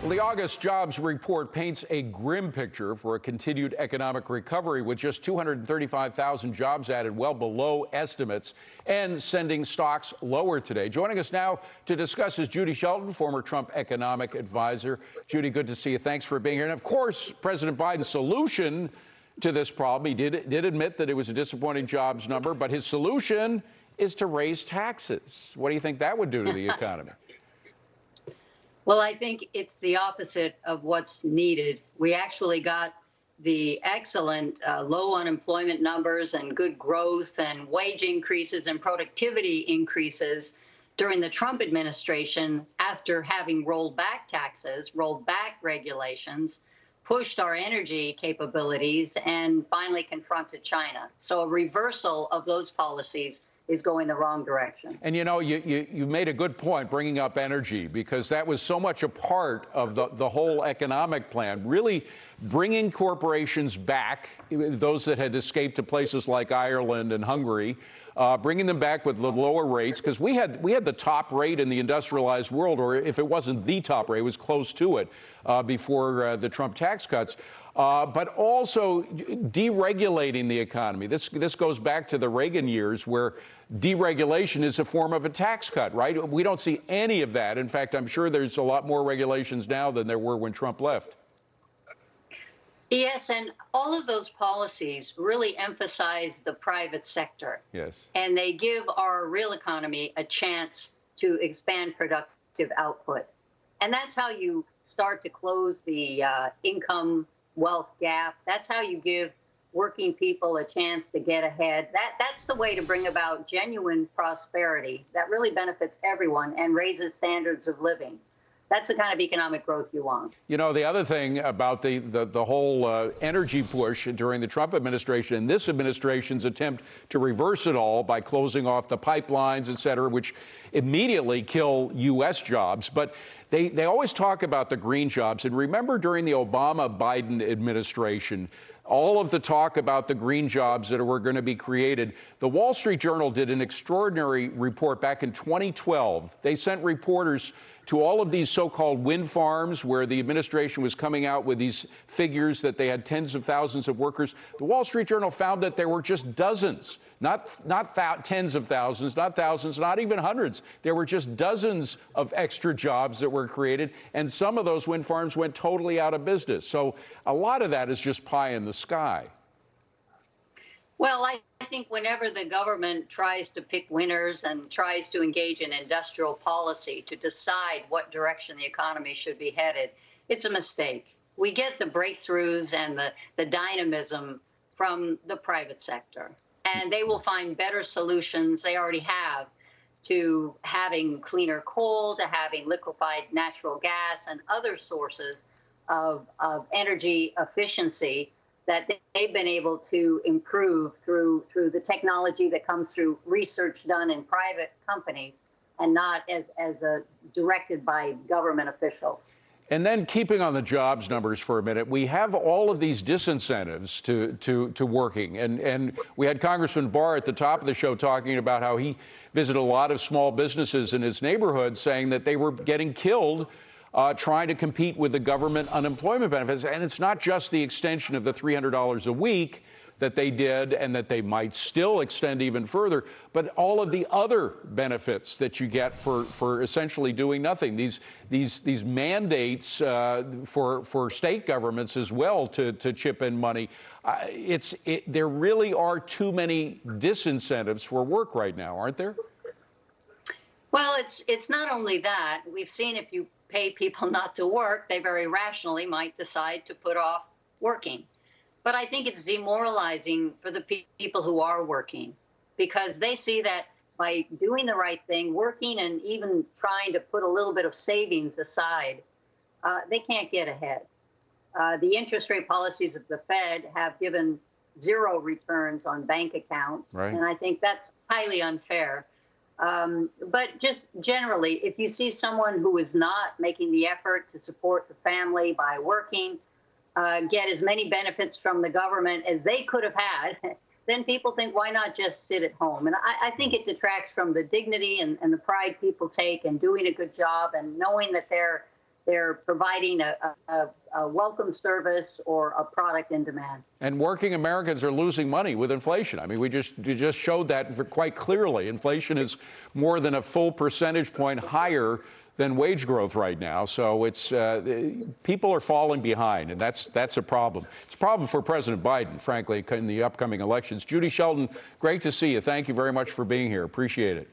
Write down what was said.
Well, the August jobs report paints a grim picture for a continued economic recovery, with just 235,000 jobs added, well below estimates, and sending stocks lower today. Joining us now to discuss is Judy Shelton, former Trump economic advisor. Judy, good to see you. Thanks for being here. And of course, President Biden's solution to this problem, he did admit that it was a disappointing jobs number, but his solution is to raise taxes. What do you think that would do to the economy? Well, I think it's the opposite of what's needed. We actually got the excellent low unemployment numbers and good growth and wage increases and productivity increases during the Trump administration after having rolled back taxes, rolled back regulations, pushed our energy capabilities, and finally confronted China. So a reversal of those policies is going the wrong direction. And you know, you made a good point bringing up energy, because that was so much a part of the whole economic plan, really bringing corporations back, those that had escaped to places like Ireland and Hungary, bringing them back with the lower rates, because we had the top rate in the industrialized world, or if it wasn't the top rate, it was close to it before the Trump tax cuts. But also deregulating the economy. This goes back to the Reagan years, where deregulation is a form of a tax cut, right? We don't see any of that. In fact, I'm sure there's a lot more regulations now than there were when Trump left. Yes, and all of those policies really emphasize the private sector. Yes. And they give our real economy a chance to expand productive output. And that's how you start to close the income wealth gap. That's how you give working people a chance to get ahead. That's the way to bring about genuine prosperity that really benefits everyone and raises standards of living. That's the kind of economic growth you want. You know, the other thing about the whole energy push during the Trump administration and this administration's attempt to reverse it all by closing off the pipelines, et cetera, which immediately kill U.S. jobs. But they always talk about the green jobs. And remember, during the Obama-Biden administration, all of the talk about the green jobs that were going to be created. The Wall Street Journal did an extraordinary report back in 2012. They sent reporters to all of these so-called wind farms where the administration was coming out with these figures that they had tens of thousands of workers. The Wall Street Journal found that there were just dozens, not tens of thousands, not thousands, not even hundreds. There were just dozens of extra jobs that were created, and some of those wind farms went totally out of business. So a lot of that is just pie in the sky. Well, I think whenever the government tries to pick winners and tries to engage in industrial policy to decide what direction the economy should be headed, it's a mistake. We get the breakthroughs and the dynamism from the private sector, and they will find better solutions. They already have to having cleaner coal, to having liquefied natural gas and other sources of energy efficiency that they've been able to improve through the technology that comes through research done in private companies and not as directed by government officials. And then keeping on the jobs numbers for a minute, we have all of these disincentives to working. And we had Congressman Barr at the top of the show talking about how he visited a lot of small businesses in his neighborhood, saying that they were getting killed trying to compete with the government unemployment benefits. And it's not just the extension of the $300 a week that they did and that they might still extend even further, but all of the other benefits that you get for essentially doing nothing. These mandates for state governments as well to chip in money. There really are too many disincentives for work right now, aren't there? Well, it's not only that. We've seen if you pay people not to work, they very rationally might decide to put off working. But I think it's demoralizing for the people who are working, because they see that by doing the right thing, working and even trying to put a little bit of savings aside, they can't get ahead. The interest rate policies of the Fed have given zero returns on bank accounts, right. And I think that's highly unfair. But just generally, if you see someone who is not making the effort to support the family by working, get as many benefits from the government as they could have had, then people think, why not just sit at home? And I think it detracts from the dignity and the pride people take in doing a good job and knowing that they're they're providing a welcome service or a product in demand. And working Americans are losing money with inflation. I mean, you just showed that quite clearly. Inflation is more than a full percentage point higher than wage growth right now. So it's people are falling behind, and that's a problem. It's a problem for President Biden, frankly, in the upcoming elections. Judy Shelton, great to see you. Thank you very much for being here. Appreciate it.